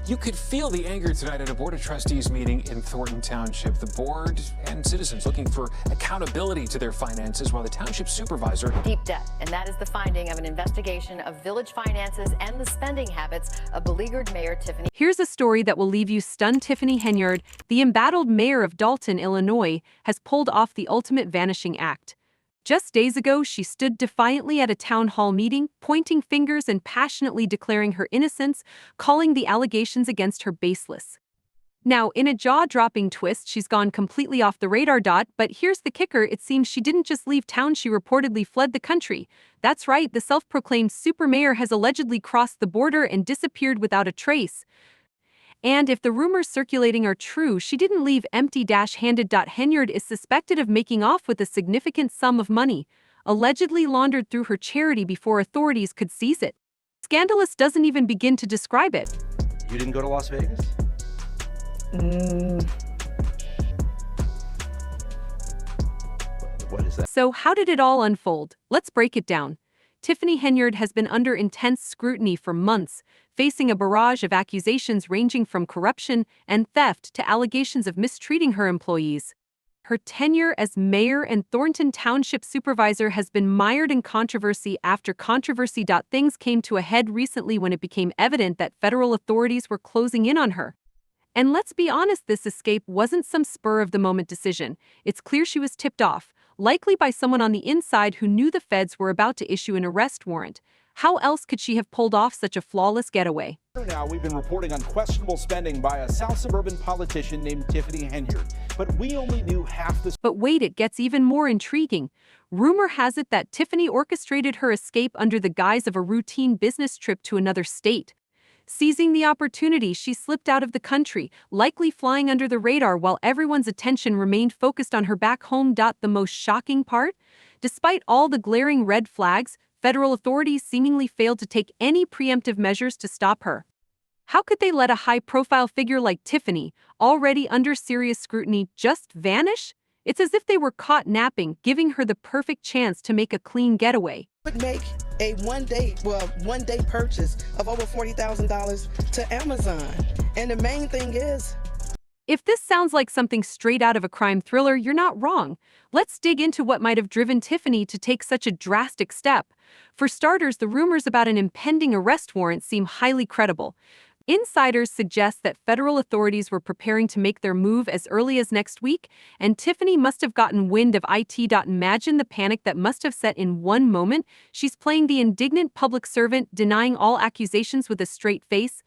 You could feel the anger tonight at a Board of Trustees meeting in Thornton Township. The board and citizens looking for accountability to their finances, while the township supervisor... Deep debt, and that is the finding of an investigation of village finances and the spending habits of beleaguered Mayor Tiffany. Here's a story that will leave you stunned. Tiffany Henyard, the embattled mayor of Dalton, Illinois, has pulled off the ultimate vanishing act. Just days ago, she stood defiantly at a town hall meeting, pointing fingers and passionately declaring her innocence, calling the allegations against her baseless. Now, in a jaw-dropping twist, she's gone completely off the radar. But here's the kicker: it seems she didn't just leave town, she reportedly fled the country. That's right, the self-proclaimed super mayor has allegedly crossed the border and disappeared without a trace. And if the rumors circulating are true, she didn't leave empty-handed. Henyard is suspected of making off with a significant sum of money, allegedly laundered through her charity before authorities could seize it. Scandalous doesn't even begin to describe it. You didn't go to Las Vegas? What is that? So how did it all unfold? Let's break it down. Tiffany Henyard has been under intense scrutiny for months, facing a barrage of accusations ranging from corruption and theft to allegations of mistreating her employees. Her tenure as mayor and Thornton Township supervisor has been mired in controversy after controversy. Things came to a head recently when it became evident that federal authorities were closing in on her. And let's be honest, this escape wasn't some spur-of-the-moment decision. It's clear she was tipped off, likely by someone on the inside who knew the feds were about to issue an arrest warrant. How else could she have pulled off such a flawless getaway? Now, we've been reporting on questionable spending by a South suburban politician named Tiffany Henyard, but we only knew half the... But wait, it gets even more intriguing. Rumor has it that Tiffany orchestrated her escape under the guise of a routine business trip to another state. Seizing the opportunity, she slipped out of the country, likely flying under the radar while everyone's attention remained focused on her back home. The most shocking part? Despite all the glaring red flags, federal authorities seemingly failed to take any preemptive measures to stop her. How could they let a high-profile figure like Tiffany, already under serious scrutiny, just vanish? It's as if they were caught napping, giving her the perfect chance to make a clean getaway. Would make a one-day purchase of over $40,000 to Amazon. And the main thing is, if this sounds like something straight out of a crime thriller, you're not wrong. Let's dig into what might have driven Tiffany to take such a drastic step. For starters, the rumors about an impending arrest warrant seem highly credible. Insiders suggest that federal authorities were preparing to make their move as early as next week, and Tiffany must have gotten wind of it. Imagine the panic that must have set in one moment. She's playing the indignant public servant, denying all accusations with a straight face.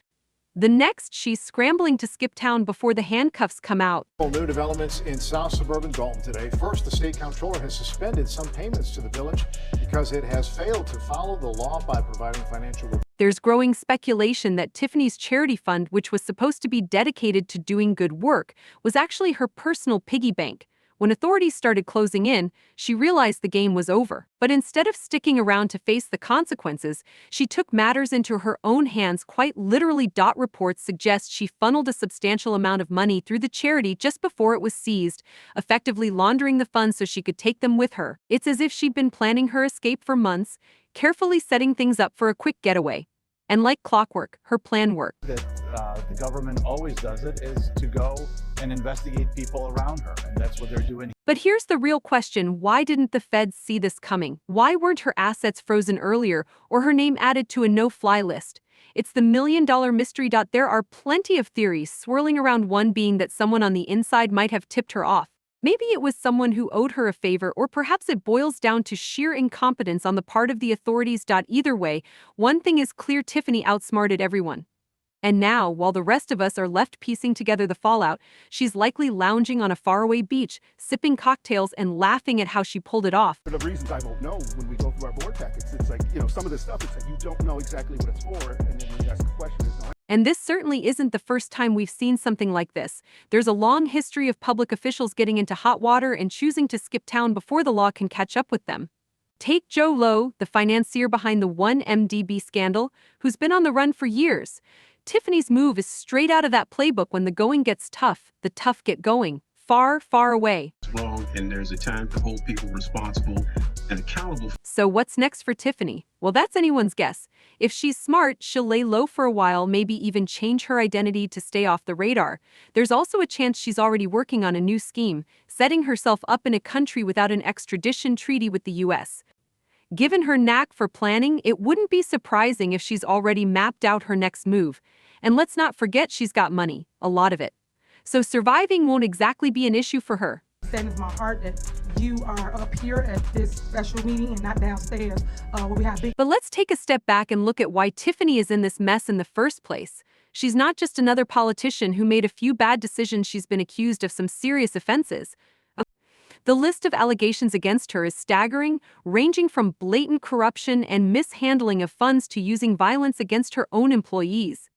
The next, she's scrambling to skip town before the handcuffs come out. New developments in South suburban Dalton today. First, the state comptroller has suspended some payments to the village because it has failed to follow the law by providing financial... There's growing speculation that Tiffany's charity fund, which was supposed to be dedicated to doing good work, was actually her personal piggy bank. When authorities started closing in, she realized the game was over. But instead of sticking around to face the consequences, she took matters into her own hands, quite literally. Reports suggest she funneled a substantial amount of money through the charity just before it was seized, effectively laundering the funds so she could take them with her. It's as if she'd been planning her escape for months, carefully setting things up for a quick getaway. And like clockwork, her plan worked. The government always does it, is to go and investigate people around her, and that's what they're doing. But here's the real question: why didn't the feds see this coming? Why weren't her assets frozen earlier or her name added to a no-fly list? It's the million-dollar mystery. There are plenty of theories swirling around, one being that someone on the inside might have tipped her off. Maybe it was someone who owed her a favor, or perhaps it boils down to sheer incompetence on the part of the authorities. Either way, one thing is clear: Tiffany outsmarted everyone. And now, while the rest of us are left piecing together the fallout, she's likely lounging on a faraway beach, sipping cocktails and laughing at how she pulled it off. For the reasons I won't know when we go through our board packets, it's like, some of this stuff, it's like you don't know exactly what it's for, and then when you ask the question, there's no... And this certainly isn't the first time we've seen something like this. There's a long history of public officials getting into hot water and choosing to skip town before the law can catch up with them. Take Joe Lowe, the financier behind the 1MDB scandal, who's been on the run for years. Tiffany's move is straight out of that playbook. When the going gets tough, the tough get going. far, far away. Wrong, and there's a time to hold people responsible and accountable. So what's next for Tiffany? Well, that's anyone's guess. If she's smart, she'll lay low for a while, maybe even change her identity to stay off the radar. There's also a chance she's already working on a new scheme, setting herself up in a country without an extradition treaty with the U.S. Given her knack for planning, it wouldn't be surprising if she's already mapped out her next move. And let's not forget she's got money, a lot of it. So surviving won't exactly be an issue for her. Saddens my heart that you are up here at this special meeting and not downstairs where we have big. But let's take a step back and look at why Tiffany is in this mess in the first place. She's not just another politician who made a few bad decisions. She's been accused of some serious offenses. The list of allegations against her is staggering, ranging from blatant corruption and mishandling of funds to using violence against her own employees.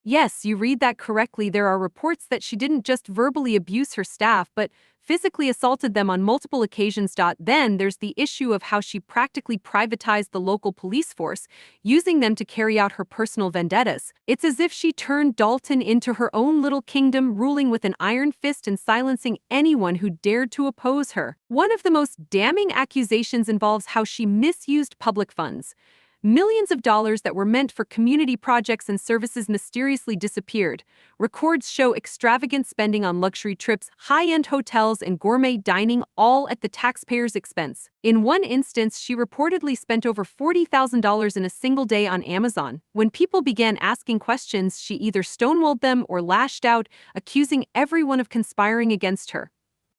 Yes, you read that correctly. There are reports that she didn't just verbally abuse her staff, but physically assaulted them on multiple occasions. Then there's the issue of how she practically privatized the local police force, using them to carry out her personal vendettas. It's as if she turned Dalton into her own little kingdom, ruling with an iron fist and silencing anyone who dared to oppose her. One of the most damning accusations involves how she misused public funds. Millions of dollars that were meant for community projects and services mysteriously disappeared. Records show extravagant spending on luxury trips, high-end hotels, and gourmet dining, all at the taxpayer's expense. In one instance, she reportedly spent over $40,000 in a single day on Amazon. When people began asking questions, she either stonewalled them or lashed out, accusing everyone of conspiring against her.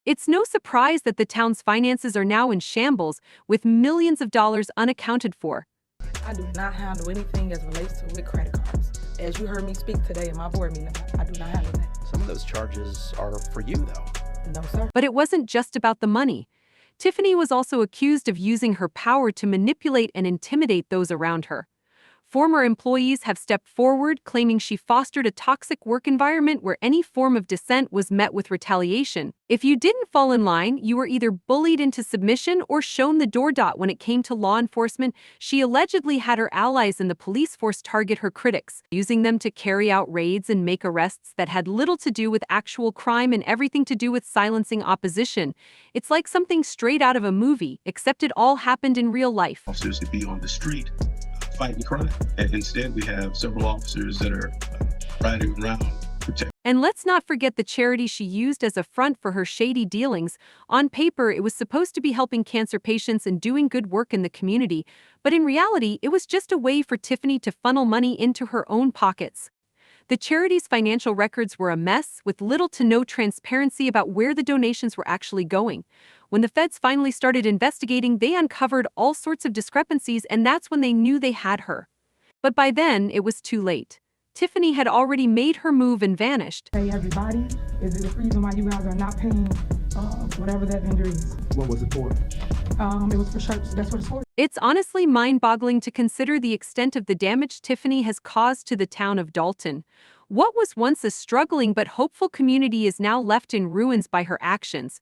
It's no surprise that the town's finances are now in shambles, with millions of dollars unaccounted for. I do not handle anything as relates to with credit cards. As you heard me speak today in my board meeting, I do not handle that. Some of those charges are for you, though. No, sir. But it wasn't just about the money. Tiffany was also accused of using her power to manipulate and intimidate those around her. Former employees have stepped forward, claiming she fostered a toxic work environment where any form of dissent was met with retaliation. If you didn't fall in line, you were either bullied into submission or shown the door. When it came to law enforcement, she allegedly had her allies in the police force target her critics, using them to carry out raids and make arrests that had little to do with actual crime and everything to do with silencing opposition. It's like something straight out of a movie, except it all happened in real life. Officers to be on the street fighting crime, and instead we have several officers that are riding around protecting. And let's not forget the charity she used as a front for her shady dealings. On paper, it was supposed to be helping cancer patients and doing good work in the community, but in reality, it was just a way for Tiffany to funnel money into her own pockets. The charity's financial records were a mess, with little to no transparency about where the donations were actually going. When the feds finally started investigating, they uncovered all sorts of discrepancies, and that's when they knew they had her. But by then, it was too late. Tiffany had already made her move and vanished. Hey, everybody, is it the reason why you guys are not paying whatever that vendor is? What was it for? It was for shirts. That's what it's for. It's honestly mind-boggling to consider the extent of the damage Tiffany has caused to the town of Dalton. What was once a struggling but hopeful community is now left in ruins by her actions.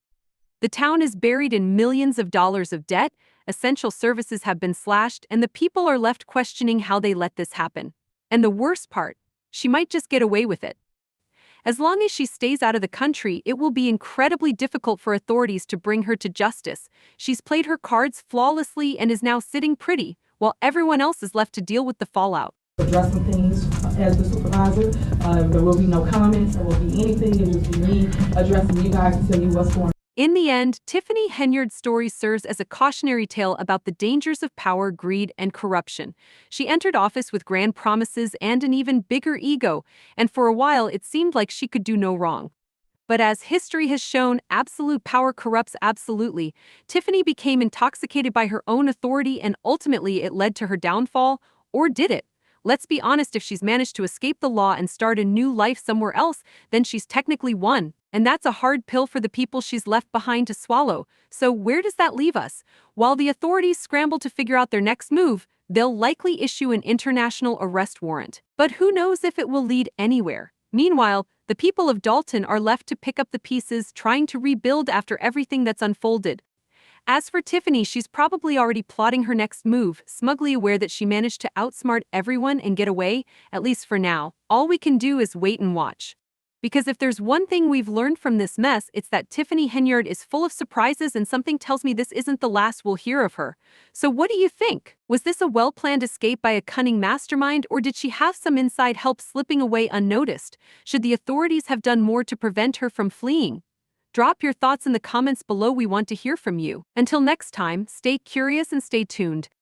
The town is buried in millions of dollars of debt, essential services have been slashed, and the people are left questioning how they let this happen. And the worst part, she might just get away with it. As long as she stays out of the country, it will be incredibly difficult for authorities to bring her to justice. She's played her cards flawlessly and is now sitting pretty, while everyone else is left to deal with the fallout. Address some things as the supervisor. There will be no comments. There will be anything. It will just be me addressing you guys to tell you what's going on. In the end, Tiffany Henyard's story serves as a cautionary tale about the dangers of power, greed, and corruption. She entered office with grand promises and an even bigger ego, and for a while it seemed like she could do no wrong. But as history has shown, absolute power corrupts absolutely. Tiffany became intoxicated by her own authority, and ultimately it led to her downfall. Or did it? Let's be honest, if she's managed to escape the law and start a new life somewhere else, then she's technically won. And that's a hard pill for the people she's left behind to swallow. So where does that leave us? While the authorities scramble to figure out their next move, they'll likely issue an international arrest warrant. But who knows if it will lead anywhere? Meanwhile, the people of Dalton are left to pick up the pieces, trying to rebuild after everything that's unfolded. As for Tiffany, she's probably already plotting her next move, smugly aware that she managed to outsmart everyone and get away, at least for now. All we can do is wait and watch. Because if there's one thing we've learned from this mess, it's that Tiffany Henyard is full of surprises, and something tells me this isn't the last we'll hear of her. So what do you think? Was this a well-planned escape by a cunning mastermind, or did she have some inside help slipping away unnoticed? Should the authorities have done more to prevent her from fleeing? Drop your thoughts in the comments below. We want to hear from you. Until next time, stay curious and stay tuned.